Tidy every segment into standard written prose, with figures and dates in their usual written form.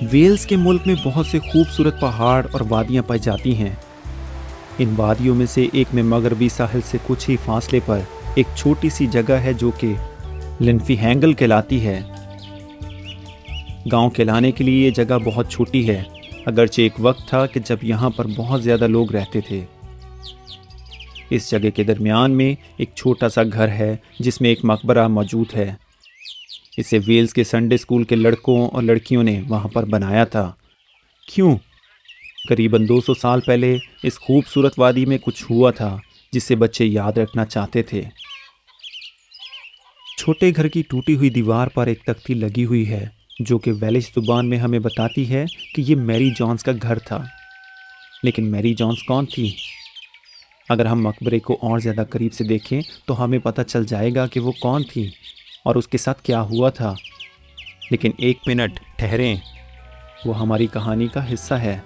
Wales के मुल्क में बहुत से खूबसूरत पहाड़ और वादियां पाई जाती हैं। इन वादियों में से एक में मगरबी साहिल से कुछ ही फासले पर एक छोटी सी जगह है जो कि लिन्फीहैंगल कहलाती है। गांव कहलाने के लिए ये जगह बहुत छोटी है, अगरचे एक वक्त था कि जब यहाँ पर बहुत ज़्यादा लोग रहते थे। इस जगह के दरमियान में एक छोटा सा घर है जिसमें एक मकबरा मौजूद है। इसे वेल्स के संडे स्कूल के लड़कों और लड़कियों ने वहाँ पर बनाया था। क्यों? करीबन 200 साल पहले इस खूबसूरत वादी में कुछ हुआ था जिसे बच्चे याद रखना चाहते थे। छोटे घर की टूटी हुई दीवार पर एक तख्ती लगी हुई है जो कि वेलिश जुबान में हमें बताती है कि ये मैरी जॉन्स का घर था। लेकिन मैरी जॉन्स कौन थी? अगर हम मकबरे को और ज़्यादा करीब से देखें तो हमें पता चल जाएगा कि वो कौन थी और उसके साथ क्या हुआ था। लेकिन एक मिनट ठहरें, वो हमारी कहानी का हिस्सा है।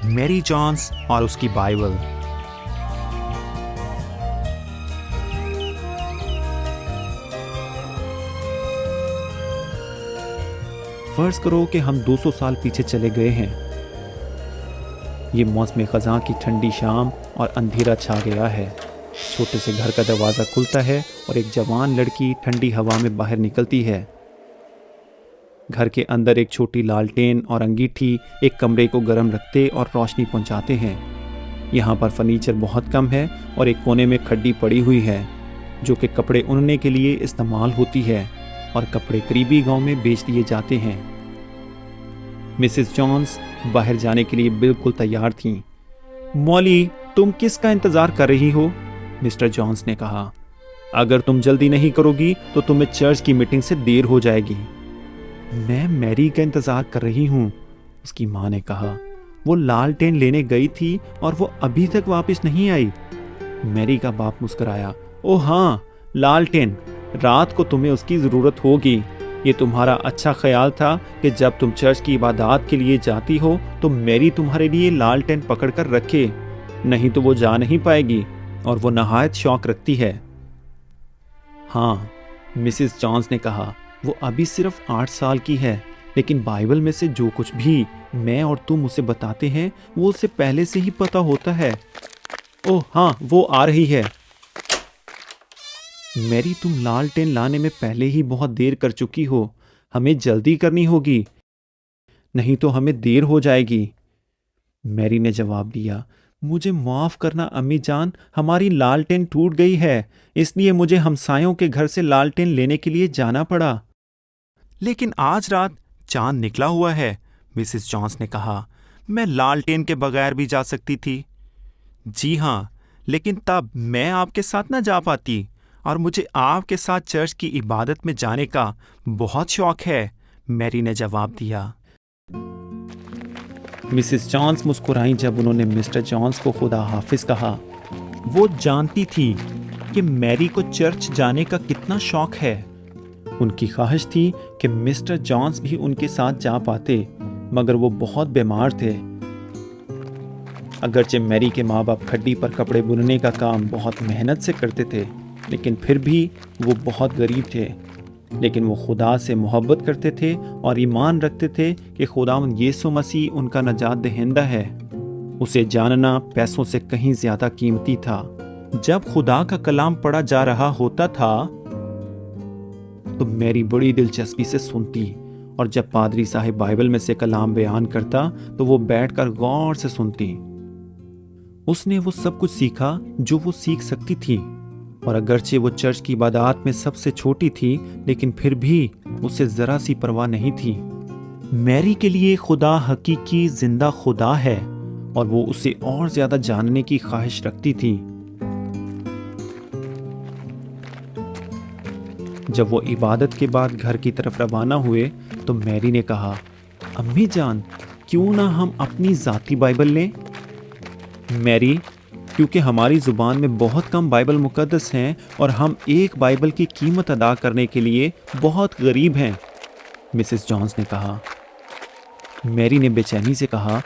मैरी जॉन्स और उसकी बाइबल। फर्ज करो कि हम 200 साल पीछे चले गए हैं। ये मौसम ख़ज़ां की ठंडी शाम और अंधेरा छा गया है। छोटे से घर का दरवाज़ा खुलता है और एक जवान लड़की ठंडी हवा में बाहर निकलती है। घर के अंदर एक छोटी लालटेन और अंगीठी एक कमरे को गर्म रखते और रोशनी पहुंचाते हैं। यहाँ पर फर्नीचर बहुत कम है और एक कोने में खड्डी पड़ी हुई है जो कि कपड़े उनने के लिए इस्तेमाल होती है और कपड़े करीबी गांव में बेच दिए जाते हैं। मिसेस जॉन्स बाहर जाने के लिए बिल्कुल तैयार थीं। मॉली, तुम किसका इंतज़ार कर रही हो? मिस्टर जॉन्स ने कहा। अगर तुम जल्दी नहीं करोगी तो तुम्हें चर्च की मीटिंग से देर हो जाएगी। मैं मैरी का इंतज़ार कर रही हूँ, उसकी माँ ने कहा। वो लालटेन लेने गई थी और वो अभी तक वापस नहीं आई। मैरी का बाप मुस्कुराया। ओह हाँ, लालटेन, रात को तुम्हें उसकी ज़रूरत होगी। ये तुम्हारा अच्छा ख्याल था कि जब तुम चर्च की इबादत के लिए जाती हो तो मैरी तुम्हारे लिए लालटेन पकड़ कर रखे, नहीं तो वो जा नहीं पाएगी और वो नहायत शौक रखती है। हाँ, मिसेस जॉन्स ने कहा, वो अभी सिर्फ 8 साल की है, लेकिन बाइबल में से जो कुछ भी मैं और तुम उसे बताते हैं वो उसे पहले से ही पता होता है। ओह हाँ, वो आ रही है। मैरी, तुम लालटेन लाने में पहले ही बहुत देर कर चुकी हो। हमें जल्दी करनी होगी, नहीं तो हमें देर हो जाएगी। मैरी ने जवाब दिया। मुझे माफ़ करना अम्मी जान, हमारी लालटेन टूट गई है, इसलिए मुझे हमसायों के घर से लालटेन लेने के लिए जाना पड़ा। लेकिन आज रात चांद निकला हुआ है, मिसेस जॉन्स ने कहा। मैं लालटेन के बगैर भी जा सकती थी। जी हाँ, लेकिन तब मैं आपके साथ ना जा पाती और मुझे आपके साथ चर्च की इबादत में जाने का बहुत शौक है, मैरी ने जवाब दिया। मिसेस जॉन्स मुस्कुराई जब उन्होंने मिस्टर जॉन्स को खुदा हाफिज कहा। वो जानती थी कि मैरी को चर्च जाने का कितना शौक है। उनकी ख्वाहिश थी कि मिस्टर जॉन्स भी उनके साथ जा पाते, मगर वो बहुत बीमार थे। अगरचे मैरी के माँ बाप खड्डी पर कपड़े बुनने का काम बहुत मेहनत से करते थे, लेकिन फिर भी वो बहुत गरीब थे। लेकिन वो खुदा से मोहब्बत करते थे और ईमान रखते थे कि खुदावंद यीशु मसीह उनका नजात दहिंदा है। उसे जानना पैसों से कहीं ज्यादा कीमती था। जब खुदा का कलाम पढ़ा जा रहा होता था तो मैरी बड़ी दिलचस्पी से सुनती, और जब पादरी साहिब बाइबल में से कलाम बयान करता तो वो बैठकर गौर से सुनती। उसने वो सब कुछ सीखा जो वो सीख सकती थी, और अगरचे वो चर्च की इबादत में सबसे छोटी थी, लेकिन फिर भी उसे जरा सी परवाह नहीं थी। मैरी के लिए खुदा हकीकी जिंदा खुदा है और वो उसे और ज्यादा जानने की ख्वाहिश रखती थी। जब वो इबादत के बाद घर की तरफ रवाना हुए तो मैरी ने कहा, अम्मी जान, क्यों ना हम अपनी जाती बाइबल लें? मैरी, क्योंकि हमारी ज़ुबान में बहुत कम बाइबल मुक़द्दस हैं और हम एक बाइबल की कीमत अदा करने के लिए बहुत गरीब हैं, मिसेस जॉन्स ने कहा। मैरी ने बेचैनी से कहा,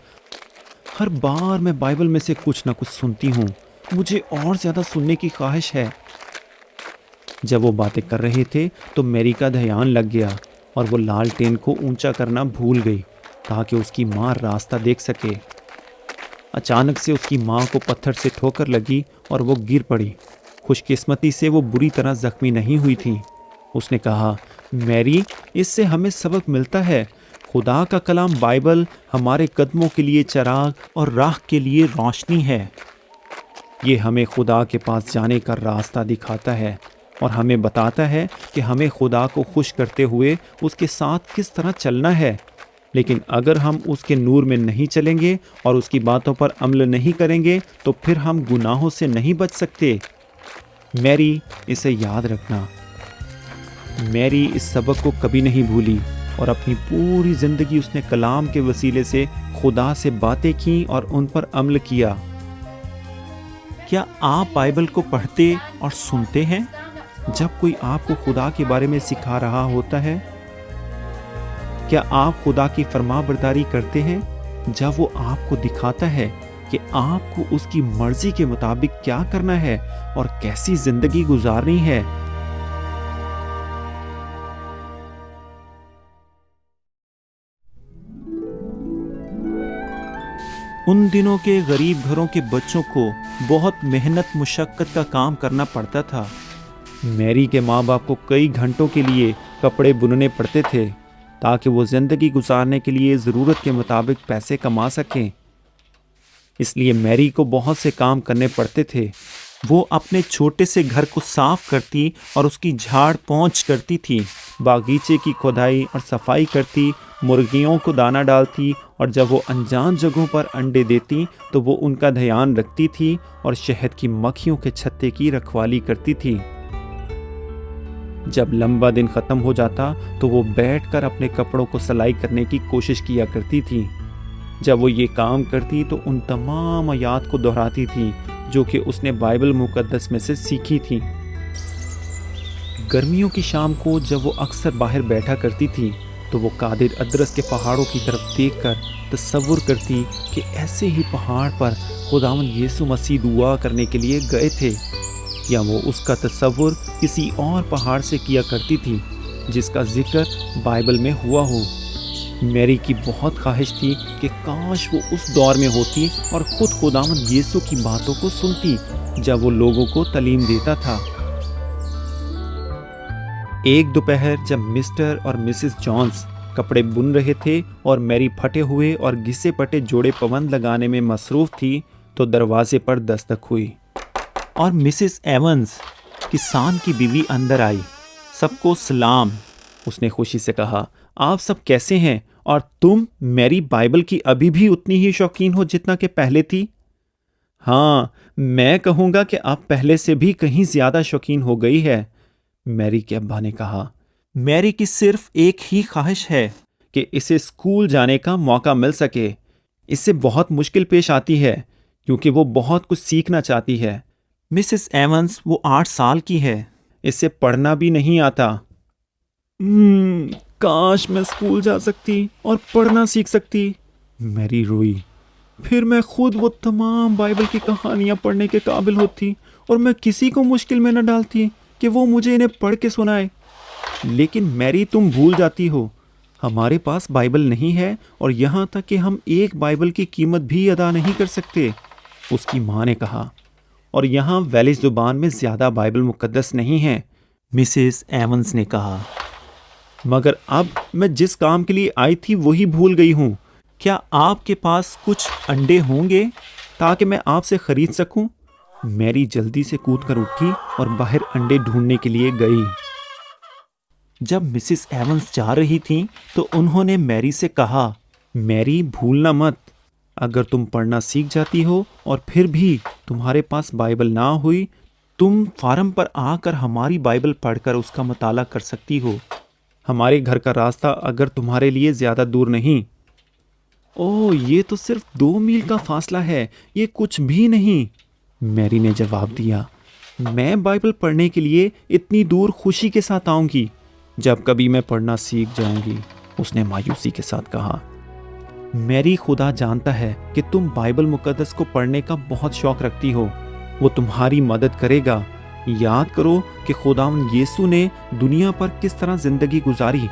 हर बार मैं बाइबल में से कुछ ना कुछ सुनती हूँ, मुझे और ज़्यादा सुनने की ख्वाहिश है। जब वो बातें कर रहे थे तो मैरी का ध्यान लग गया और वो लालटेन को ऊंचा करना भूल गई ताकि उसकी माँ रास्ता देख सके। अचानक से उसकी माँ को पत्थर से ठोकर लगी और वो गिर पड़ी। खुशकिस्मती से वो बुरी तरह जख्मी नहीं हुई थी। उसने कहा, मैरी, इससे हमें सबक मिलता है। खुदा का कलाम बाइबल हमारे कदमों के लिए चिराग और राह के लिए रोशनी है। ये हमें खुदा के पास जाने का रास्ता दिखाता है और हमें बताता है कि हमें खुदा को खुश करते हुए उसके साथ किस तरह चलना है। लेकिन अगर हम उसके नूर में नहीं चलेंगे और उसकी बातों पर अमल नहीं करेंगे तो फिर हम गुनाहों से नहीं बच सकते। मैरी, इसे याद रखना। मैरी इस सबक को कभी नहीं भूली और अपनी पूरी ज़िंदगी उसने कलाम के वसीले से खुदा से बातें की और उन पर अमल किया। क्या आप बाइबल को पढ़ते और सुनते हैं जब कोई आपको खुदा के बारे में सिखा रहा होता है? क्या आप खुदा की फरमाबरदारी करते हैं जब वो आपको दिखाता है कि आपको उसकी मर्जी के मुताबिक क्या करना है और कैसी जिंदगी गुजारनी है? उन दिनों के गरीब घरों के बच्चों को बहुत मेहनत मुशक्कत का काम करना पड़ता था। मैरी के माँ बाप को कई घंटों के लिए कपड़े बुनने पड़ते थे ताकि वो ज़िंदगी गुजारने के लिए ज़रूरत के मुताबिक पैसे कमा सकें। इसलिए मैरी को बहुत से काम करने पड़ते थे। वो अपने छोटे से घर को साफ करती और उसकी झाड़ पोंछ करती थी, बागीचे की खुदाई और सफाई करती, मुर्गियों को दाना डालती और जब वो अनजान जगहों पर अंडे देती तो वो उनका ध्यान रखती थी और शहद की मक्खियों के छत्ते की रखवाली करती थी। जब लंबा दिन ख़त्म हो जाता तो वो बैठकर अपने कपड़ों को सिलाई करने की कोशिश किया करती थी। जब वो ये काम करती तो उन तमाम आयात को दोहराती थी जो कि उसने बाइबल मुकद्दस में से सीखी थी। गर्मियों की शाम को जब वो अक्सर बाहर बैठा करती थी तो वो कादिर अदरस के पहाड़ों की तरफ देखकर तसव्वुर करती कि ऐसे ही पहाड़ पर खुदावंद यीशु मसीह दुआ करने के लिए गए थे, या वो उसका तसव्वुर किसी और पहाड़ से किया करती थी जिसका जिक्र बाइबल में हुआ हो। मैरी की बहुत ख्वाहिश थी कि काश वो उस दौर में होती और खुद खुदावंद यीशु की बातों को सुनती जब वो लोगों को तालीम देता था। एक दोपहर जब मिस्टर और मिसेस जॉन्स कपड़े बुन रहे थे और मैरी फटे हुए और घिसे पटे जोड़े पवंद लगाने में मसरूफ थी तो दरवाजे पर दस्तक हुई और मिसेस एवंस, किसान की बीवी, अंदर आई। सबको सलाम, उसने खुशी से कहा। आप सब कैसे हैं? और तुम मैरी बाइबल की अभी भी उतनी ही शौकीन हो जितना कि पहले थी? हाँ, मैं कहूँगा कि अब पहले से भी कहीं ज्यादा शौकीन हो गई है, मैरी के अब्बा ने कहा। मैरी की सिर्फ एक ही ख्वाहिश है कि इसे स्कूल जाने का मौका मिल सके। इससे बहुत मुश्किल पेश आती है क्योंकि वो बहुत कुछ सीखना चाहती है। मिसेस एवंस, वो 8 साल की है, इसे पढ़ना भी नहीं आता। काश मैं स्कूल जा सकती और पढ़ना सीख सकती, मैरी रोई। फिर मैं खुद वो तमाम बाइबल की कहानियां पढ़ने के काबिल होती और मैं किसी को मुश्किल में न डालती कि वो मुझे इन्हें पढ़ के सुनाए। लेकिन मैरी, तुम भूल जाती हो, हमारे पास बाइबल नहीं है और यहाँ तक कि हम एक बाइबल की कीमत भी अदा नहीं कर सकते, उसकी माँ ने कहा। और यहाँ वेलिश जुबान में ज़्यादा बाइबल मुकद्दस नहीं है, मिसेस एवंस ने कहा। मगर अब मैं जिस काम के लिए आई थी वही भूल गई हूँ। क्या आपके पास कुछ अंडे होंगे ताकि मैं आपसे ख़रीद सकूं? मैरी जल्दी से कूदकर उठी और बाहर अंडे ढूंढने के लिए गई। जब मिसेस एवंस जा रही थीं तो उन्होंने मैरी से कहा, मैरी, भूलना मत, अगर तुम पढ़ना सीख जाती हो और फिर भी तुम्हारे पास बाइबल ना हुई, तुम फार्म पर आकर हमारी बाइबल पढ़कर उसका मुताला कर सकती हो। हमारे घर का रास्ता अगर तुम्हारे लिए ज़्यादा दूर नहीं। ओह, ये तो सिर्फ 2 मील का फासला है, ये कुछ भी नहीं, मैरी ने जवाब दिया। मैं बाइबल पढ़ने के लिए इतनी दूर खुशी के साथ आऊंगी जब कभी मैं पढ़ना सीख जाऊंगी, उसने मायूसी के साथ कहा। मैरी, खुदा जानता है कि तुम बाइबल मुकद्दस को पढ़ने का बहुत शौक रखती हो, वो तुम्हारी मदद करेगा। याद करो कि खुदावंद यीशु ने दुनिया पर किस तरह जिंदगी गुजारी।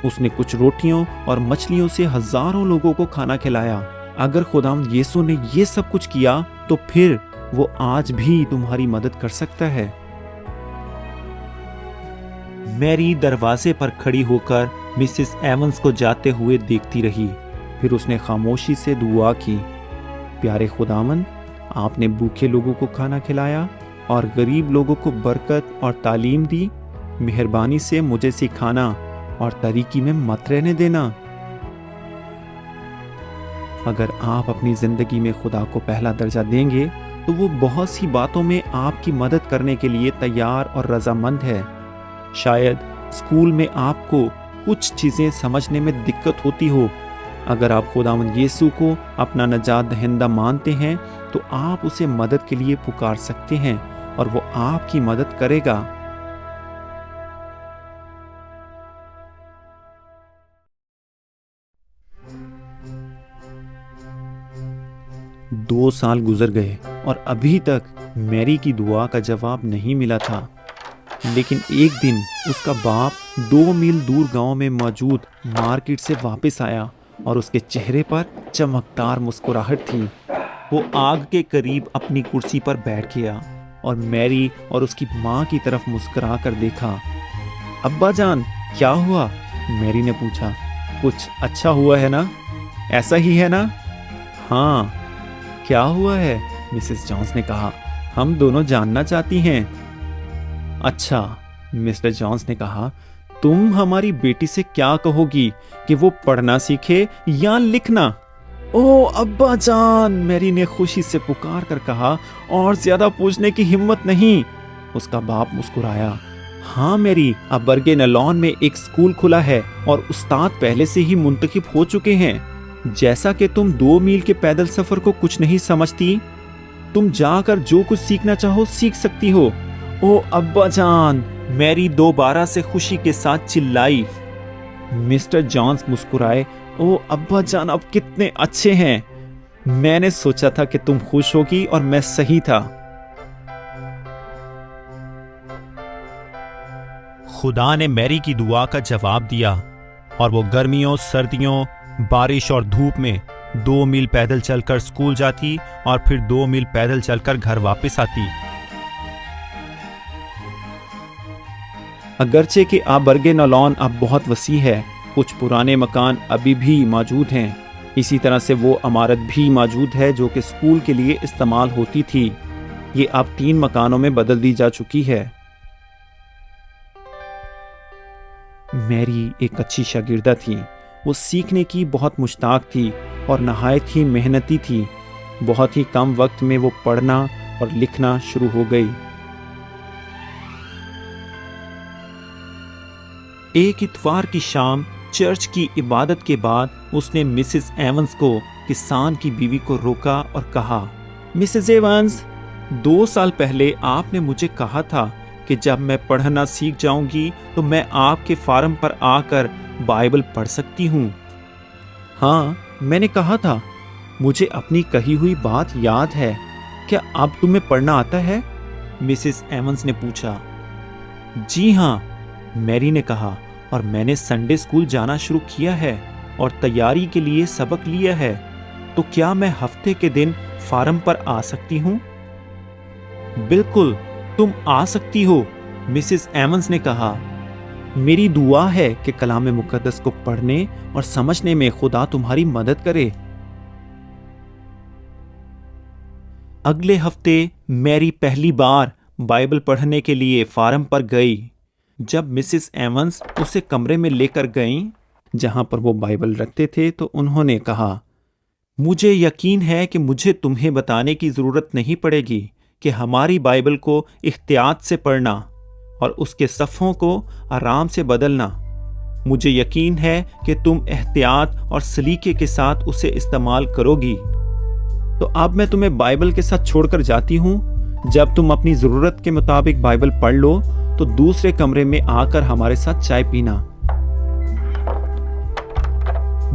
उसने कुछ रोटियों और मछलियों से हजारों लोगों को खाना खिलाया। अगर खुदावंद यीशु ने ये सब कुछ किया तो फिर वो आज भी तुम्हारी मदद कर सकता है। मैरी दरवाजे पर खड़ी होकर मिसेस एवंस को जाते हुए देखती रही। फिर उसने खामोशी से दुआ की। प्यारे खुदावंद, आपने भूखे लोगों को खाना खिलाया और गरीब लोगों को बरकत और तालीम दी। मेहरबानी से मुझे सिखाना और तरीकी में मत रहने देना। अगर आप अपनी जिंदगी में खुदा को पहला दर्जा देंगे तो वो बहुत सी बातों में आपकी मदद करने के लिए तैयार और रजामंद है। शायद स्कूल में आपको कुछ चीजें समझने में दिक्कत होती हो। अगर आप खुदावंद यीशु को अपना नजात दहिंदा मानते हैं तो आप उसे मदद के लिए पुकार सकते हैं और वो आपकी मदद करेगा। दो साल गुजर गए और अभी तक मैरी की दुआ का जवाब नहीं मिला था। लेकिन एक दिन उसका बाप 2 मील दूर गांव में मौजूद मार्केट से वापस आया और उसके चेहरे पर चमकदार मुस्कुराहट थी। वो आग के करीब अपनी कुर्सी पर बैठ गया और मैरी और उसकी माँ की तरफ मुस्कुरा कर देखा। अब्बा जान, क्या हुआ? मैरी ने पूछा। कुछ अच्छा हुआ है ना? ऐसा ही है ना? हाँ। क्या हुआ है? मिसेस जॉन्स ने कहा। हम दोनों जानना चाहती हैं। अच्छा, मिस्टर जॉन्स ने कहा, तुम हमारी बेटी से क्या कहोगी कि वो पढ़ना सीखे या लिखना? ओह अब्बा जान, मैरी ने खुशी से पुकार कर कहा, और ज्यादा पूछने की हिम्मत नहीं। उसका बाप मुस्कुराया। हाँ मैरी, अब बर्गे-नलॉन में एक स्कूल खुला है और उस्ताद पहले से ही मुंतखब हो चुके हैं। जैसा कि तुम 2 मील के पैदल सफर को कुछ नहीं समझती, तुम जाकर जो कुछ सीखना चाहो सीख सकती हो। ओ अब्बा जान, मैरी दोबारा से खुशी के साथ चिल्लाई। मिस्टर जॉन्स मुस्कुराए। ओ अब्बा जान, अब कितने अच्छे हैं। मैंने सोचा था कि तुम खुश होगी और मैं सही था। खुदा ने मैरी की दुआ का जवाब दिया और वो गर्मियों, सर्दियों, बारिश और धूप में 2 मील पैदल चलकर स्कूल जाती और फिर 2 मील पैदल चलकर घर वापस आती। अगरचे कि अब बर्गे-नलॉन अब बहुत वसी है, कुछ पुराने मकान अभी भी मौजूद हैं। इसी तरह से वो इमारत भी मौजूद है जो कि स्कूल के लिए इस्तेमाल होती थी। ये अब 3 मकानों में बदल दी जा चुकी है। मैरी एक अच्छी शागिर्दा थी। वो सीखने की बहुत मुश्ताक थी और नहायत ही मेहनती थी। बहुत ही कम वक्त में वो पढ़ना और लिखना शुरू हो गई। एक इतवार की शाम चर्च की इबादत के बाद उसने मिसेस एवंस को, किसान की बीवी को रोका और कहा, मिसेस एवंस, 2 साल पहले आपने मुझे कहा था कि जब मैं पढ़ना सीख जाऊंगी तो मैं आपके फार्म पर आकर बाइबल पढ़ सकती हूँ। हाँ, मैंने कहा था। मुझे अपनी कही हुई बात याद है। क्या अब तुम्हें पढ़ना आता है? मिसेस एवंस ने पूछा। जी हाँ, मैरी ने कहा, और मैंने संडे स्कूल जाना शुरू किया है और तैयारी के लिए सबक लिया है। तो क्या मैं हफ्ते के दिन फार्म पर आ सकती हूँ? बिल्कुल, तुम आ सकती हो, मिसेस एवंस ने कहा। मेरी दुआ है कि कलाम मुकद्दस को पढ़ने और समझने में खुदा तुम्हारी मदद करे। अगले हफ्ते मैरी पहली बार बाइबल पढ़ने के लिए फार्म पर गई। जब मिसेस एवंस उसे कमरे में लेकर गईं, जहां पर वो बाइबल रखते थे, तो उन्होंने कहा, मुझे यकीन है कि मुझे तुम्हें बताने की ज़रूरत नहीं पड़ेगी कि हमारी बाइबल को एहतियात से पढ़ना और उसके सफ़ों को आराम से बदलना। मुझे यकीन है कि तुम एहतियात और सलीके के साथ उसे इस्तेमाल करोगी। तो अब मैं तुम्हें बाइबल के साथ छोड़कर जाती हूँ। जब तुम अपनी ज़रूरत के मुताबिक बाइबल पढ़ लो तो दूसरे कमरे में आकर हमारे साथ चाय पीना।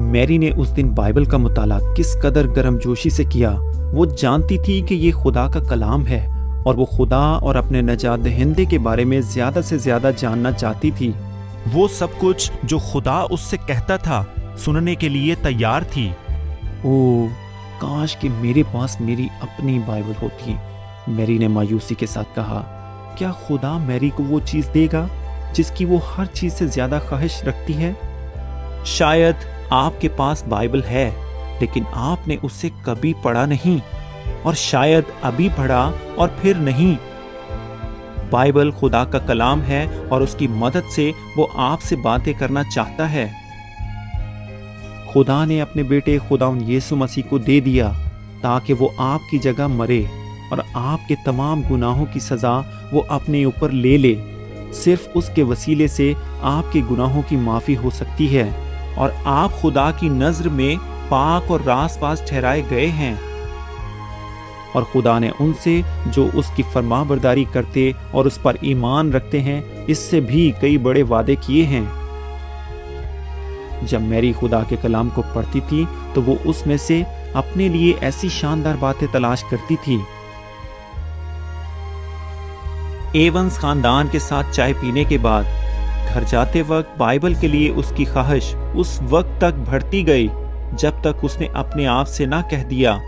मैरी ने उस दिन बाइबल का मुताला किस कदर गर्मजोशी से किया। वो जानती थी कि ये खुदा का कलाम है और वो खुदा और अपने नजात दहिंदे के बारे में ज्यादा से ज्यादा जानना चाहती थी। वो सब कुछ जो खुदा उससे कहता था सुनने के लिए तैयार थी। ओह, काश कि मेरे पास मेरी अपनी बाइबल होती, मैरी ने मायूसी के साथ कहा। क्या खुदा मैरी को वो चीज़ देगा जिसकी वो हर चीज़ से ज़्यादा ख्वाहिश रखती है? शायद आपके पास बाइबल है, लेकिन आपने उससे कभी पढ़ा नहीं, और शायद अभी पढ़ा और फिर नहीं। बाइबल खुदा का कलाम है और उसकी मदद से वो आपसे बातें करना चाहता है। खुदा ने अपने बेटे खुदावंद यीशु मसीह को दे दिया ताकि वो आपकी जगह मरे और आपके तमाम गुनाहों की सज़ा वो अपने ऊपर ले ले। सिर्फ उसके वसीले से आपके गुनाहों की माफ़ी हो सकती है और आप खुदा की नज़र में पाक और रासपास ठहराए गए हैं। और खुदा ने उनसे जो उसकी फरमाबरदारी करते और उस पर ईमान रखते हैं, इससे भी कई बड़े वादे किए हैं। जब मैरी खुदा के कलाम को पढ़ती थी तो वो उसमें से अपने लिए ऐसी शानदार बातें तलाश करती थी। एवंस खानदान के साथ चाय पीने के बाद घर जाते वक्त बाइबल के लिए उसकी ख्वाहिश उस वक्त तक बढ़ती गई जब तक उसने अपने आप से ना कह दिया,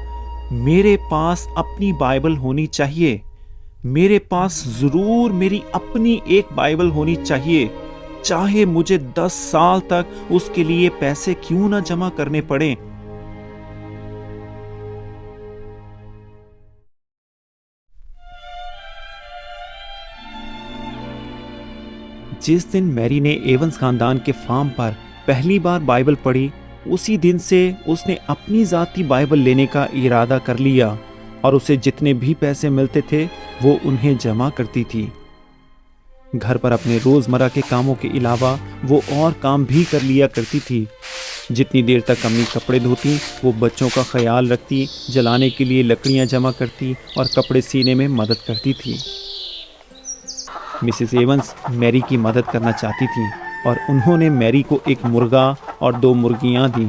मेरे पास अपनी बाइबल होनी चाहिए, मेरे पास जरूर मेरी अपनी एक बाइबल होनी चाहिए, चाहे मुझे 10 साल तक उसके लिए पैसे क्यों ना जमा करने पड़े। जिस दिन मैरी ने एवंस खानदान के फार्म पर पहली बार बाइबल पढ़ी, उसी दिन से उसने अपनी जाती बाइबल लेने का इरादा कर लिया और उसे जितने भी पैसे मिलते थे वो उन्हें जमा करती थी। घर पर अपने रोज़मर्रा के कामों के अलावा वो और काम भी कर लिया करती थी। जितनी देर तक अम्मी कपड़े धोती, वो बच्चों का ख्याल रखती, जलाने के लिए लकड़ियां जमा करती और कपड़े सीने में मदद करती थी। मिसेस एवंस मैरी की मदद करना चाहती थी और उन्होंने मैरी को एक मुर्गा और 2 मुर्गियां दी।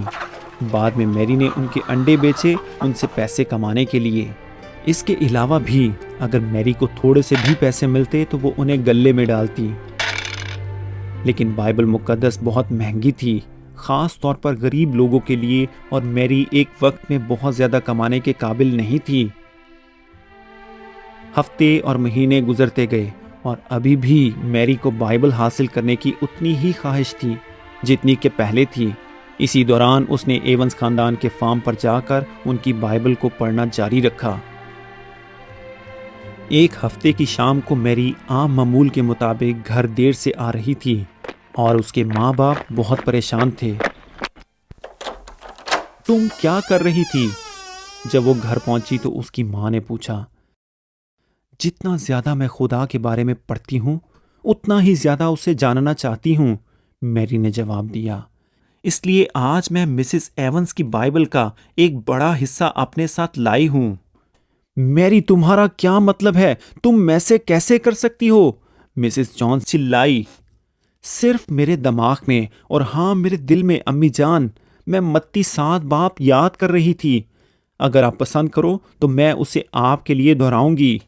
बाद में मैरी ने उनके अंडे बेचे उनसे पैसे कमाने के लिए। इसके अलावा भी अगर मैरी को थोड़े से भी पैसे मिलते तो वो उन्हें गल्ले में डालती। लेकिन बाइबल मुकद्दस बहुत महंगी थी, ख़ास तौर पर गरीब लोगों के लिए, और मैरी एक वक्त में बहुत ज़्यादा कमाने के काबिल नहीं थी। हफ्ते और महीने गुजरते गए और अभी भी मैरी को बाइबल हासिल करने की उतनी ही ख्वाहिश थी जितनी के पहले थी। इसी दौरान उसने एवंस खानदान के फार्म पर जाकर उनकी बाइबल को पढ़ना जारी रखा। एक हफ्ते की शाम को मैरी आम मामूल के मुताबिक घर देर से आ रही थी और उसके माँ बाप बहुत परेशान थे। तुम क्या कर रही थी? जब वो घर पहुंची तो उसकी माँ ने पूछा। जितना ज्यादा मैं खुदा के बारे में पढ़ती हूँ उतना ही ज्यादा उसे जानना चाहती हूँ, मैरी ने जवाब दिया। इसलिए आज मैं मिसेस एवंस की बाइबल का एक बड़ा हिस्सा अपने साथ लाई हूँ। मैरी, तुम्हारा क्या मतलब है? तुम ऐसे कैसे कर सकती हो? मिसेस जॉन्स चिल्लाई। सिर्फ मेरे दिमाग में और हाँ मेरे दिल में अम्मी जान, मैं मत्ती 7 बाप याद कर रही थी। अगर आप पसंद करो तो मैं उसे आपके लिए दोहराऊंगी।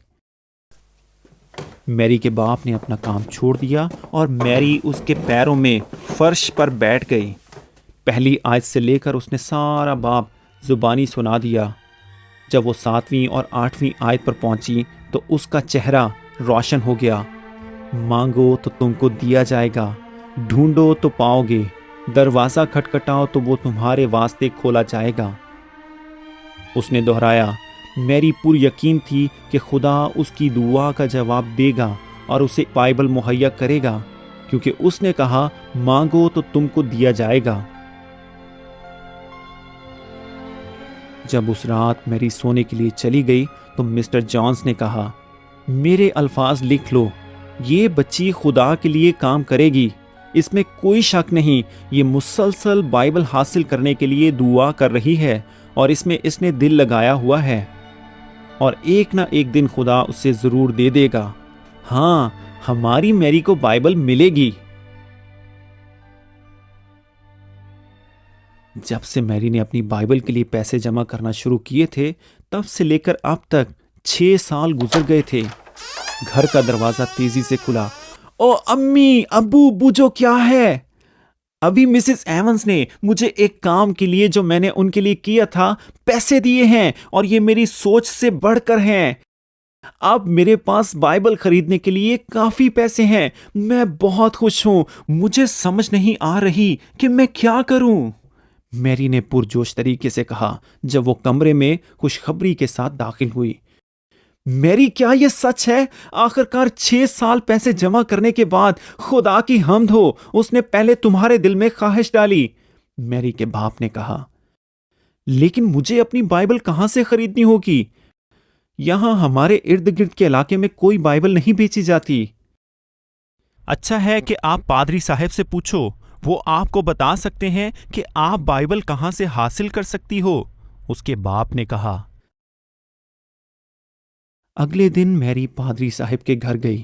मैरी के बाप ने अपना काम छोड़ दिया और मैरी उसके पैरों में फर्श पर बैठ गई। पहली आयत से लेकर उसने सारा बाप जुबानी सुना दिया। जब वो 7वीं और 8वीं आयत पर पहुंची तो उसका चेहरा रोशन हो गया। मांगो तो तुमको दिया जाएगा, ढूंढो तो पाओगे, दरवाज़ा खटखटाओ तो वो तुम्हारे वास्ते खोला जाएगा। उसने दोहराया। मैरी पूरी यकीन थी कि खुदा उसकी दुआ का जवाब देगा और उसे बाइबल मुहैया करेगा, क्योंकि उसने कहा मांगो तो तुमको दिया जाएगा। जब उस रात मैरी सोने के लिए चली गई तो मिस्टर जॉन्स ने कहा, मेरे अल्फाज लिख लो, ये बच्ची खुदा के लिए काम करेगी, इसमें कोई शक नहीं। ये मुसलसल बाइबल हासिल करने के लिए दुआ कर रही है और इसमें इसने दिल लगाया हुआ है और एक ना एक दिन खुदा उसे ज़रूर दे देगा। हाँ, हमारी मैरी को बाइबल मिलेगी। जब से मैरी ने अपनी बाइबल के लिए पैसे जमा करना शुरू किए थे, तब से लेकर अब तक 6 साल गुजर गए थे। घर का दरवाज़ा तेज़ी से खुला ओ अम्मी, अब्बू, बूझो क्या है? अभी मिसेस एवंस ने मुझे एक काम के लिए जो मैंने उनके लिए किया था पैसे दिए हैं और ये मेरी सोच से बढ़कर हैं। अब मेरे पास बाइबल खरीदने के लिए काफी पैसे हैं। मैं बहुत खुश हूं। मुझे समझ नहीं आ रही कि मैं क्या करूं। मैरी ने पुरजोश तरीके से कहा जब वो कमरे में खुशखबरी के साथ दाखिल हुई। मैरी, क्या यह सच है? आखिरकार 6 साल पैसे जमा करने के बाद खुदा की हम्द हो, उसने पहले तुम्हारे दिल में ख्वाहिश डाली। मैरी के बाप ने कहा, लेकिन मुझे अपनी बाइबल कहां से खरीदनी होगी? यहां हमारे इर्द गिर्द के इलाके में कोई बाइबल नहीं बेची जाती। अच्छा है कि आप पादरी साहब से पूछो, वो आपको बता सकते हैं कि आप बाइबल कहां से हासिल कर सकती हो, उसके बाप ने कहा। अगले दिन मैरी पादरी साहब के घर गई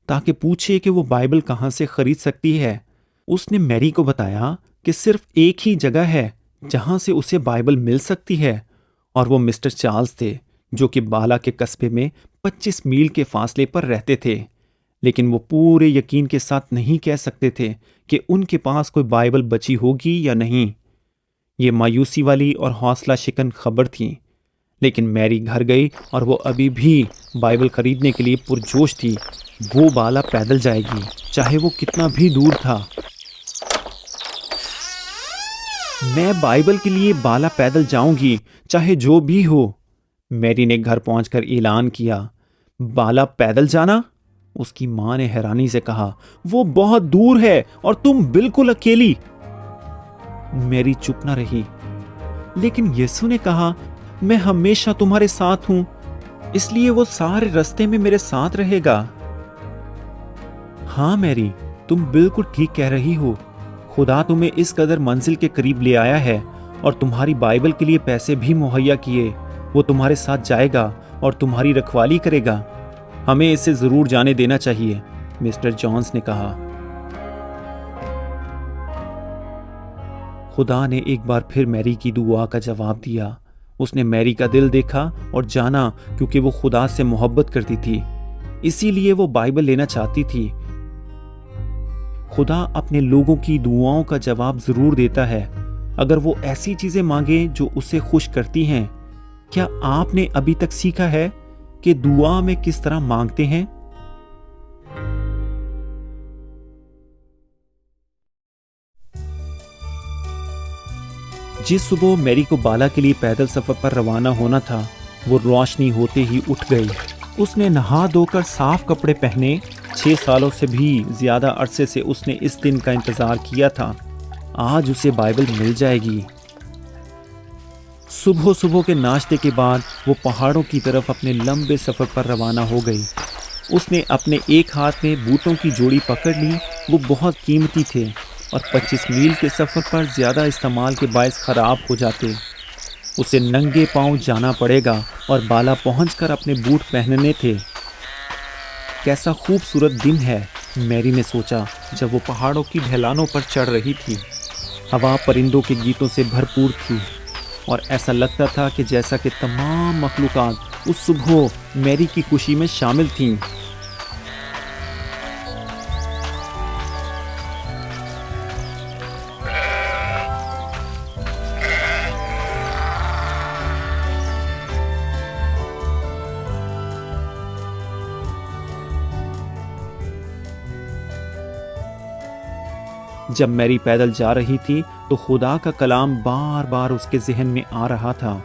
ताकि पूछे कि वो बाइबल कहां से खरीद सकती है। उसने मैरी को बताया कि सिर्फ एक ही जगह है जहां से उसे बाइबल मिल सकती है, और वो मिस्टर चार्ल्स थे जो कि बाला के कस्बे में 25 मील के फासले पर रहते थे। लेकिन वो पूरे यकीन के साथ नहीं कह सकते थे कि उनके पास कोई बाइबल बची होगी या नहीं। ये मायूसी वाली और हौसला शिकन खबर थी। लेकिन मैरी घर गई और वो अभी भी बाइबल खरीदने के लिए पुरजोश थी। वो बाला पैदल जाएगी, चाहे वो कितना भी दूर था। मैं बाइबल के लिए बाला पैदल जाऊंगी, चाहे जो भी हो, मैरी ने घर पहुंचकर ऐलान किया। बाला पैदल जाना? उसकी मां ने हैरानी से कहा, वो बहुत दूर है और तुम बिल्कुल अकेली। मैरी चुप न रही। लेकिन यीशु ने कहा, मैं हमेशा तुम्हारे साथ हूं, इसलिए वो सारे रास्ते में मेरे साथ रहेगा। हां मैरी, तुम बिल्कुल ठीक कह रही हो। खुदा तुम्हें इस कदर मंजिल के करीब ले आया है और तुम्हारी बाइबल के लिए पैसे भी मुहैया किए। वो तुम्हारे साथ जाएगा और तुम्हारी रखवाली करेगा। हमें इसे जरूर जाने देना चाहिए, मिस्टर जॉन्स ने कहा। खुदा ने एक बार फिर मैरी की दुआ का जवाब दिया। उसने मैरी का दिल देखा और जाना, क्योंकि वो खुदा से मोहब्बत करती थी, इसीलिए वो बाइबल लेना चाहती थी। खुदा अपने लोगों की दुआओं का जवाब जरूर देता है, अगर वो ऐसी चीजें मांगे जो उसे खुश करती हैं। क्या आपने अभी तक सीखा है कि दुआ में किस तरह मांगते हैं? जिस सुबह मैरी को बाला के लिए पैदल सफर पर रवाना होना था, वो रोशनी होते ही उठ गई। उसने नहा धोकर साफ कपड़े पहने। 6 सालों से भी ज्यादा अरसे से उसने इस दिन का इंतजार किया था। आज उसे बाइबल मिल जाएगी। सुबह सुबह के नाश्ते के बाद वो पहाड़ों की तरफ अपने लंबे सफर पर रवाना हो गई। उसने अपने एक हाथ में बूटों की जोड़ी पकड़ ली। वो बहुत कीमती थे और 25 मील के सफर पर ज्यादा इस्तेमाल के बायस खराब हो जाते। उसे नंगे पांव जाना पड़ेगा और बाला पहुंचकर अपने बूट पहनने थे। कैसा खूबसूरत दिन है, मैरी ने सोचा जब वो पहाड़ों की ढलानों पर चढ़ रही थी। हवा परिंदों के गीतों से भरपूर थी और ऐसा लगता था कि जैसा कि तमाम मखलूकात उस सुबह मैरी की खुशी में शामिल थीं। जब मैरी पैदल जा रही थी तो खुदा का कलाम बार बार उसके जहन में आ रहा था।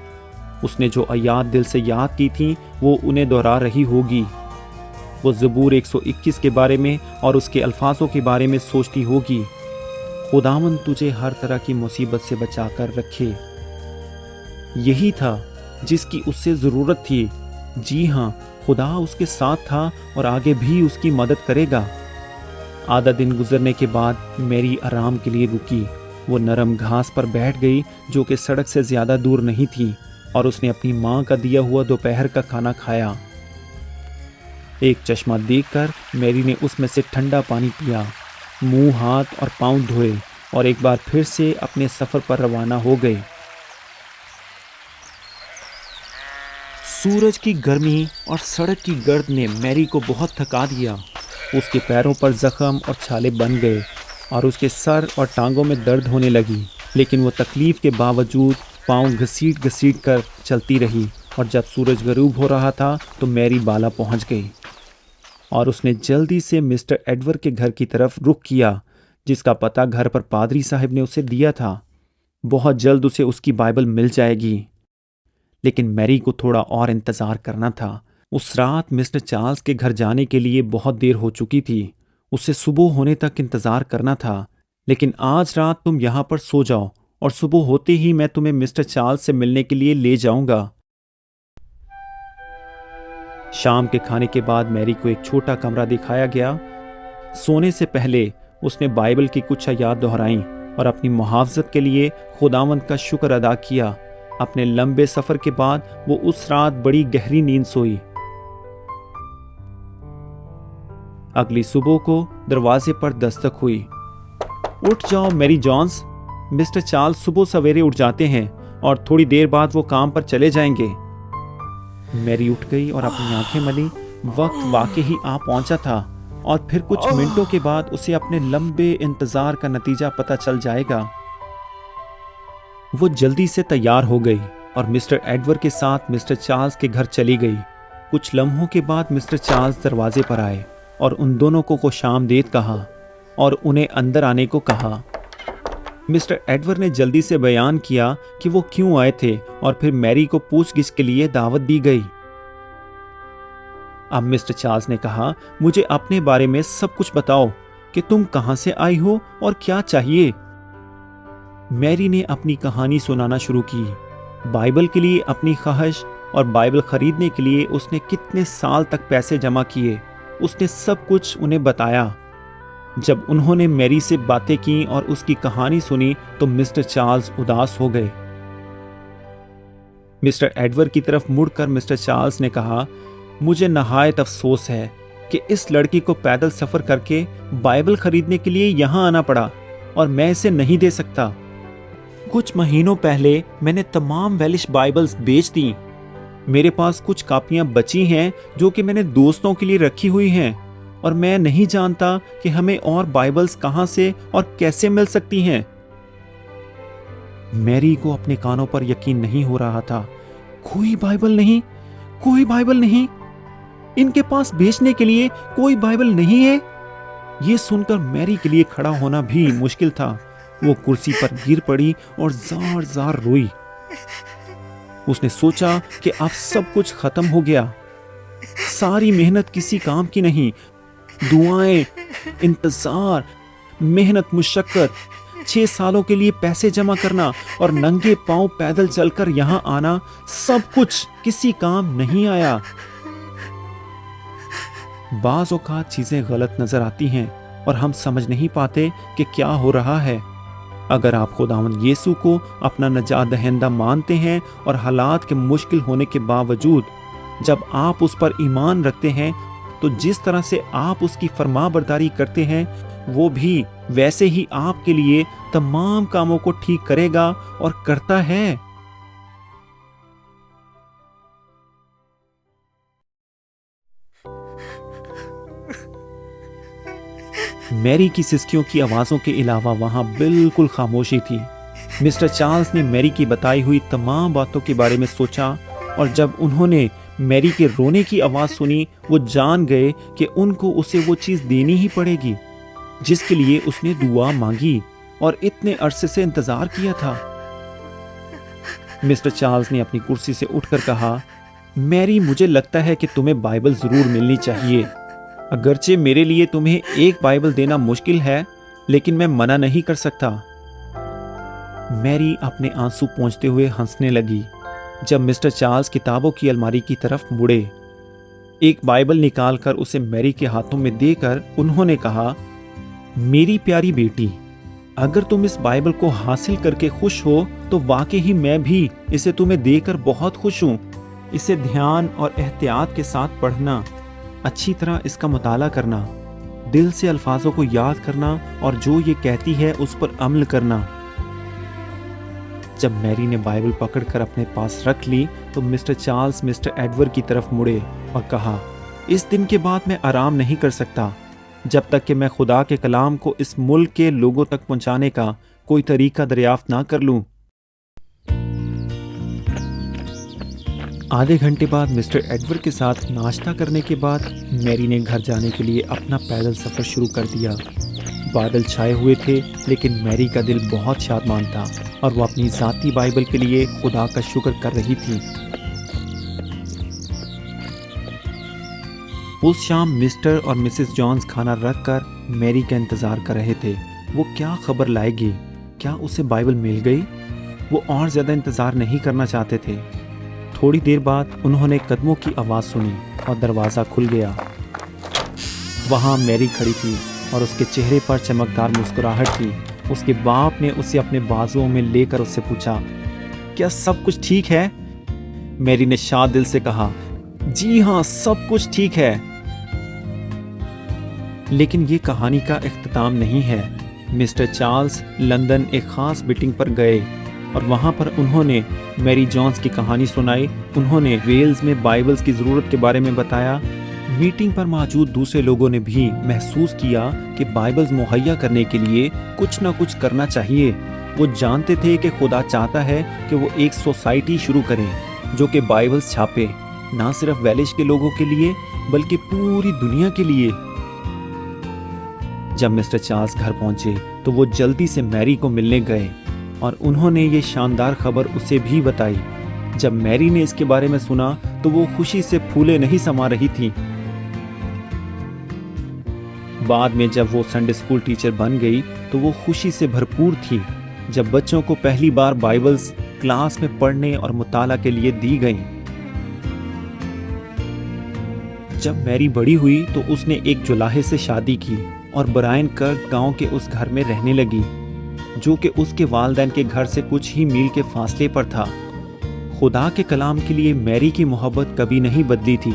उसने जो आयात दिल से याद की थी वो उन्हें दोहरा रही होगी। वो ज़बूर 121 के बारे में और उसके अल्फाजों के बारे में सोचती होगी, खुदावंद तुझे हर तरह की मुसीबत से बचा कर रखे। यही था जिसकी उससे ज़रूरत थी। जी हाँ, खुदा उसके साथ था और आगे भी उसकी मदद करेगा। आधा दिन गुजरने के बाद मैरी आराम के लिए रुकी। वो नरम घास पर बैठ गई जो कि सड़क से ज़्यादा दूर नहीं थी, और उसने अपनी माँ का दिया हुआ दोपहर का खाना खाया। एक चश्मा देखकर मैरी ने उसमें से ठंडा पानी पिया, मुंह, हाथ और पाँव धोए और एक बार फिर से अपने सफ़र पर रवाना हो गए। सूरज की गर्मी और सड़क की गर्द ने मैरी को बहुत थका दिया। उसके पैरों पर जख्म और छाले बन गए और उसके सर और टांगों में दर्द होने लगी, लेकिन वो तकलीफ के बावजूद पाँव घसीट कर चलती रही। और जब सूरज गरूब हो रहा था तो मैरी बाला पहुंच गई और उसने जल्दी से मिस्टर एडवर्ड के घर की तरफ रुख किया, जिसका पता घर पर पादरी साहब ने उसे दिया था। बहुत जल्द उसे उसकी बाइबल मिल जाएगी। लेकिन मैरी को थोड़ा और इंतज़ार करना था। उस रात मिस्टर चार्ल्स के घर जाने के लिए बहुत देर हो चुकी थी। उसे सुबह होने तक इंतज़ार करना था। लेकिन आज रात तुम यहाँ पर सो जाओ और सुबह होते ही मैं तुम्हें मिस्टर चार्ल्स से मिलने के लिए ले जाऊंगा। शाम के खाने के बाद मैरी को एक छोटा कमरा दिखाया गया। सोने से पहले उसने बाइबल की कुछ आयत दोहराई और अपनी मुहाफ़ज़त के लिए खुदावंद का शुक्र अदा किया। अपने लंबे सफ़र के बाद वो उस रात बड़ी गहरी नींद सोई। अगली सुबह को दरवाजे पर दस्तक हुई। उठ जाओ मैरी जॉन्स, मिस्टर चार्ल्स सुबह सवेरे उठ जाते हैं और थोड़ी देर बाद वो काम पर चले जाएंगे। मैरी उठ गई और अपनी आंखें मली। वक्त वाकई ही आ पहुंचा था और फिर कुछ मिनटों के बाद उसे अपने लंबे इंतजार का नतीजा पता चल जाएगा। वो जल्दी से तैयार हो गई और मिस्टर एडवर्ड के साथ मिस्टर चार्ल्स के घर चली गई। कुछ लम्हों के बाद मिस्टर चार्ल्स दरवाजे पर आए और उन दोनों को खुशामदीद कहा और उन्हें अंदर आने को कहा। मिस्टर एडवर्ड ने जल्दी से बयान किया कि वो क्यों आए थे और फिर मैरी को पूछगिछ के लिए दावत दी गई। अब मिस्टर चार्ल्स ने कहा, मुझे अपने बारे में सब कुछ बताओ कि तुम कहां से आई हो और क्या चाहिए। मैरी ने अपनी कहानी सुनाना शुरू की। बाइबल के लिए अपनी ख्वाहिश और बाइबल खरीदने के लिए उसने कितने साल तक पैसे जमा किए, उसने सब कुछ उन्हें बताया। जब उन्होंने मैरी से बातें की और उसकी कहानी सुनी तो मिस्टर चार्ल्स उदास हो गए। मिस्टर एडवर्ड की तरफ मुड़कर मिस्टर चार्ल्स ने कहा, मुझे नहायत अफसोस है कि इस लड़की को पैदल सफर करके बाइबल खरीदने के लिए यहाँ आना पड़ा और मैं इसे नहीं दे सकता। कुछ महीनों पहले मैंने तमाम वेलिश बाइबल्स बेच दी। मेरे पास कुछ कापियां बची हैं जो कि मैंने दोस्तों के लिए रखी हुई हैं और मैं नहीं जानता कि हमें और बाइबल्स कहां से और कैसे मिल सकती हैं। मैरी को अपने कानों पर यकीन नहीं हो रहा था। कोई बाइबल नहीं, कोई बाइबल नहीं, इनके पास बेचने के लिए कोई बाइबल नहीं है। यह सुनकर मैरी के लिए खड़ा होना भी मुश्किल था। वो कुर्सी पर गिर पड़ी और जार जार रोई। उसने सोचा कि अब सब कुछ खत्म हो गया। सारी मेहनत किसी काम की नहीं। दुआएं, इंतजार, मेहनत, मुशक्कत, 6 सालों के लिए पैसे जमा करना और नंगे पांव पैदल चलकर यहां आना, सब कुछ किसी काम नहीं आया। बाज़ औक़ात चीजें गलत नजर आती हैं और हम समझ नहीं पाते कि क्या हो रहा है। अगर आप खुदावंद यीशु को अपना नजात दहिंदा मानते हैं और हालात के मुश्किल होने के बावजूद जब आप उस पर ईमान रखते हैं तो जिस तरह से आप उसकी फरमाबरदारी करते हैं वो भी वैसे ही आपके लिए तमाम कामों को ठीक करेगा और करता है। मैरी की सिसकियों की आवाज़ों के अलावा वहां बिल्कुल खामोशी थी। मिस्टर चार्ल्स ने मैरी की बताई हुई तमाम बातों के बारे में सोचा और जब उन्होंने मैरी के रोने की आवाज़ सुनी वो जान गए कि उनको उसे वो चीज़ देनी ही पड़ेगी जिसके लिए उसने दुआ मांगी और इतने अरसे से इंतज़ार किया था। मिस्टर चार्ल्स ने अपनी कुर्सी से उठकर कहा, मैरी, मुझे लगता है कि तुम्हें बाइबल ज़रूर मिलनी चाहिए। अगरचे मेरे लिए तुम्हें एक बाइबल देना मुश्किल है, लेकिन मैं मना नहीं कर सकता। मैरी अपने आंसू पोंछते हुए हंसने लगी जब मिस्टर चार्ल्स किताबों की अलमारी की तरफ मुड़े। एक बाइबल निकालकर उसे मैरी के हाथों में देकर उन्होंने कहा, मेरी प्यारी बेटी, अगर तुम इस बाइबल को हासिल करके खुश हो तो वाकई ही मैं भी इसे तुम्हें देकर बहुत खुश हूं। इसे ध्यान और एहतियात के साथ पढ़ना, अच्छी तरह इसका मुताला करना, दिल से अल्फाजों को याद करना और जो ये कहती है उस पर अमल करना। जब मैरी ने बाइबल पकड़कर अपने पास रख ली तो मिस्टर चार्ल्स मिस्टर एडवर्ड की तरफ मुड़े और कहा, इस दिन के बाद मैं आराम नहीं कर सकता। जब तक कि मैं खुदा के कलाम को इस मुल्क के लोगों तक पहुंचाने का कोई तरीका दरियाफ्त ना कर लूं। आधे घंटे बाद मिस्टर एडवर्ड के साथ नाश्ता करने के बाद मैरी ने घर जाने के लिए अपना पैदल सफ़र शुरू कर दिया। बादल छाए हुए थे, लेकिन मैरी का दिल बहुत शादमान था और वो अपनी ज़ाती बाइबल के लिए खुदा का शुक्र कर रही थी। उस शाम मिस्टर और मिसेस जॉन्स खाना रखकर मैरी का इंतज़ार कर रहे थे। वो क्या खबर लाएगी? क्या उसे बाइबल मिल गई? वो और ज़्यादा इंतज़ार नहीं करना चाहते थे। थोड़ी देर बाद उन्होंने कदमों की आवाज़ सुनी और दरवाज़ा खुल गया। वहाँ मैरी खड़ी थी और उसके चेहरे पर चमकदार मुस्कुराहट थी। उसके बाप ने उसे अपने बाजुओं में लेकर उससे पूछा, क्या सब कुछ ठीक है? मैरी ने शाद दिल से कहा, जी हाँ, सब कुछ ठीक है। लेकिन ये कहानी का इख्तिताम नहीं है। मिस्टर चार्ल्स लंदन एक ख़ास मीटिंग पर गए और वहाँ पर उन्होंने मैरी जॉन्स की कहानी सुनाई। उन्होंने वेल्स में बाइबल्स की ज़रूरत के बारे में बताया। मीटिंग पर मौजूद दूसरे लोगों ने भी महसूस किया कि बाइबल्स मुहैया करने के लिए कुछ ना कुछ करना चाहिए। वो जानते थे कि खुदा चाहता है कि वो एक सोसाइटी शुरू करें जो कि बाइबल्स छापे, ना सिर्फ वेलिश के लोगों के लिए बल्कि पूरी दुनिया के लिए। जब मिस्टर चार्ल्स घर पहुंचे तो वो जल्दी से मैरी को मिलने गए और उन्होंने ये शानदार खबर उसे भी बताई। जब मैरी ने इसके बारे में सुना तो वो खुशी से फूले नहीं समा रही थी। बाद में जब वो संडे स्कूल टीचर बन गई तो वो खुशी से भरपूर थी जब बच्चों को पहली बार बाइबल्स क्लास में पढ़ने और मुताला के लिए दी गईं। जब मैरी बड़ी हुई तो उसने एक जुलाहे से शादी की और ब्रायन कर्क गांव के उस घर में रहने लगी जो कि उसके वालिदैन के घर से कुछ ही मील के फासले पर था। खुदा के कलाम के लिए मैरी की मोहब्बत कभी नहीं बदली थी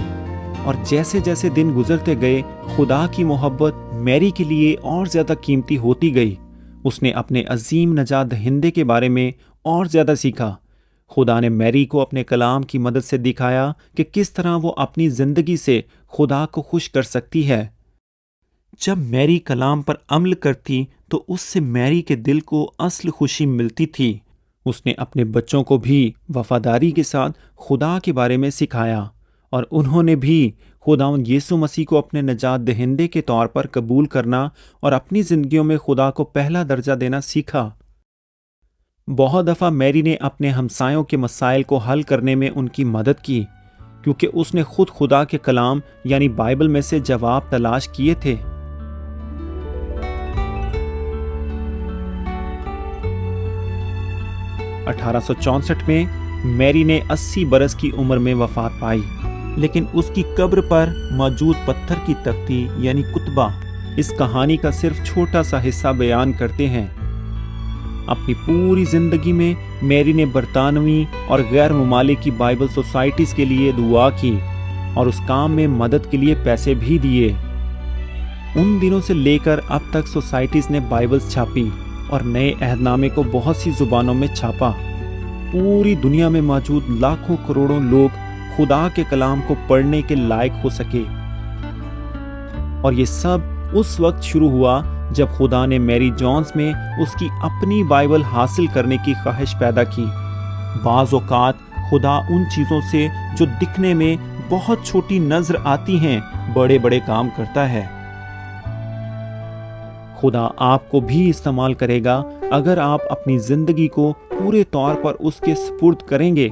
और जैसे जैसे दिन गुजरते गए खुदा की मोहब्बत मैरी के लिए और ज़्यादा कीमती होती गई। उसने अपने अजीम नजात दहिंदे के बारे में और ज़्यादा सीखा। खुदा ने मैरी को अपने कलाम की मदद से दिखाया कि किस तरह वो अपनी ज़िंदगी से खुदा को खुश कर सकती है। जब मैरी कलाम पर अमल करती तो उससे मैरी के दिल को असल खुशी मिलती थी। उसने अपने बच्चों को भी वफादारी के साथ खुदा के बारे में सिखाया और उन्होंने भी खुदावंद यीशु मसीह को अपने नजात दहिंदे के तौर पर कबूल करना और अपनी ज़िंदगियों में खुदा को पहला दर्जा देना सीखा। बहुत दफ़ा मैरी ने अपने हमसायों के मसाइल को हल करने में उनकी मदद की क्योंकि उसने खुद खुदा के कलाम यानी बाइबल में से जवाब तलाश किए थे। (1864) में मैरी ने 80 बरस की उम्र में वफात पाई, लेकिन उसकी कब्र पर मौजूद पत्थर की तख्ती यानी कुतबा इस कहानी का सिर्फ छोटा सा हिस्सा बयान करते हैं। अपनी पूरी जिंदगी में मैरी ने बरतानवी और गैर ममालिकी बाइबल सोसाइटीज के लिए दुआ की और उस काम में मदद के लिए पैसे भी दिए। उन दिनों से लेकर अब तक सोसाइटीज ने बाइबल्स छापी और नए अहदनामे को बहुत सी जुबानों में छापा। पूरी दुनिया में मौजूद लाखों करोड़ों लोग खुदा के कलाम को पढ़ने के लायक हो सके। और ये सब उस वक्त शुरू हुआ जब खुदा ने मैरी जॉन्स में उसकी अपनी बाइबल हासिल करने की ख्वाहिश पैदा की। बाज़ औक़ात खुदा उन चीज़ों से जो दिखने में बहुत छोटी नजर आती हैं बड़े बड़े काम करता है। खुदा आपको भी इस्तेमाल करेगा अगर आप अपनी जिंदगी को पूरे तौर पर उसके सुपुर्द करेंगे।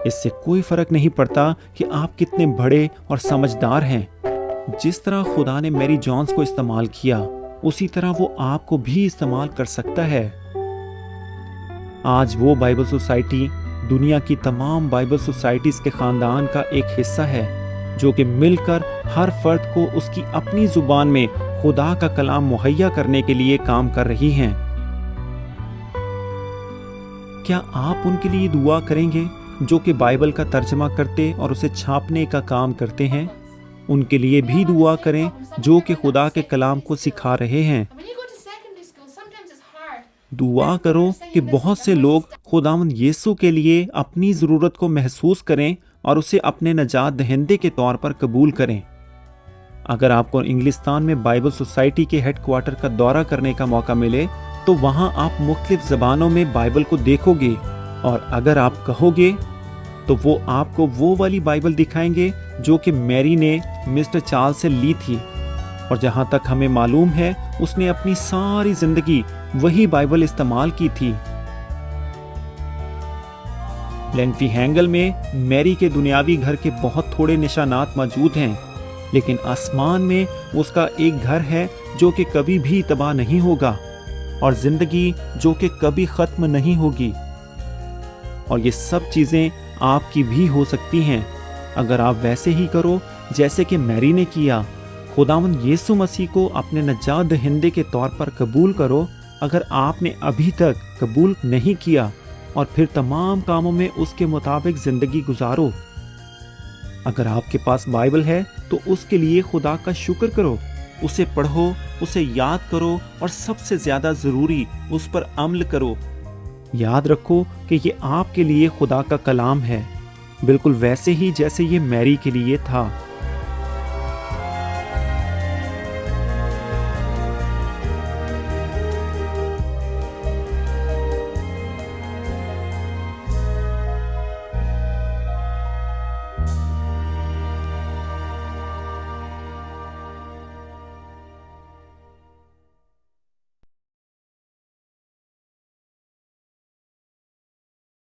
इससे कोई फर्क नहीं पड़ता कि आप कितने बड़े और समझदार हैं। जिस तरह खुदा ने मैरी जॉन्स को इस्तेमाल किया उसी तरह वो आपको भी इस्तेमाल कर सकता है। आज वो बाइबल सोसाइटी दुनिया की तमाम बाइबल सोसाइटीज के खानदान का एक हिस्सा है जो कि मिलकर हर फर्द को उसकी अपनी जुबान में खुदा का कलाम मुहैया करने के लिए काम कर रही हैं। क्या आप उनके लिए दुआ करेंगे जो कि बाइबल का तर्जमा करते और उसे छापने का काम करते हैं? उनके लिए भी दुआ करें जो कि खुदा के कलाम को सिखा रहे हैं। दुआ करो कि बहुत से लोग खुदावंद यीशु के लिए अपनी ज़रूरत को महसूस करें और उसे अपने नजात दहिंदे के तौर पर कबूल करें। अगर आपको इंग्लिस्तान में बाइबल सोसाइटी के हेडक्वार्टर का दौरा करने का मौका मिले तो वहाँ आप मुख्तलिफ ज़बानों में बाइबल को देखोगे, और अगर आप कहोगे तो वो आपको वो वाली बाइबल दिखाएंगे जो कि मैरी ने मिस्टर चार्ल्स से ली थी, और जहाँ तक हमें मालूम है उसने अपनी सारी जिंदगी वही बाइबल इस्तेमाल की थी। लेंफीहेंगल में मैरी के दुनियावी घर के बहुत थोड़े निशानात मौजूद हैं, लेकिन आसमान में उसका एक घर है जो कि कभी भी तबाह नहीं होगा, और जिंदगी जो कि कभी खत्म नहीं होगी। और ये सब चीजें आपकी भी हो सकती हैं अगर आप वैसे ही करो जैसे कि मैरी ने किया। खुदावंद यीशु मसीह को अपने नजात दहिंदे के तौर पर कबूल करो अगर आपने अभी तक कबूल नहीं किया, और फिर तमाम कामों में उसके मुताबिक जिंदगी गुजारो। अगर आपके पास बाइबल है तो उसके लिए खुदा का शुक्र करो, उसे पढ़ो, उसे याद करो, और सबसे ज्यादा जरूरी उस पर अमल करो। याद रखो कि ये आपके लिए खुदा का कलाम है, बिल्कुल वैसे ही जैसे ये मैरी के लिए था।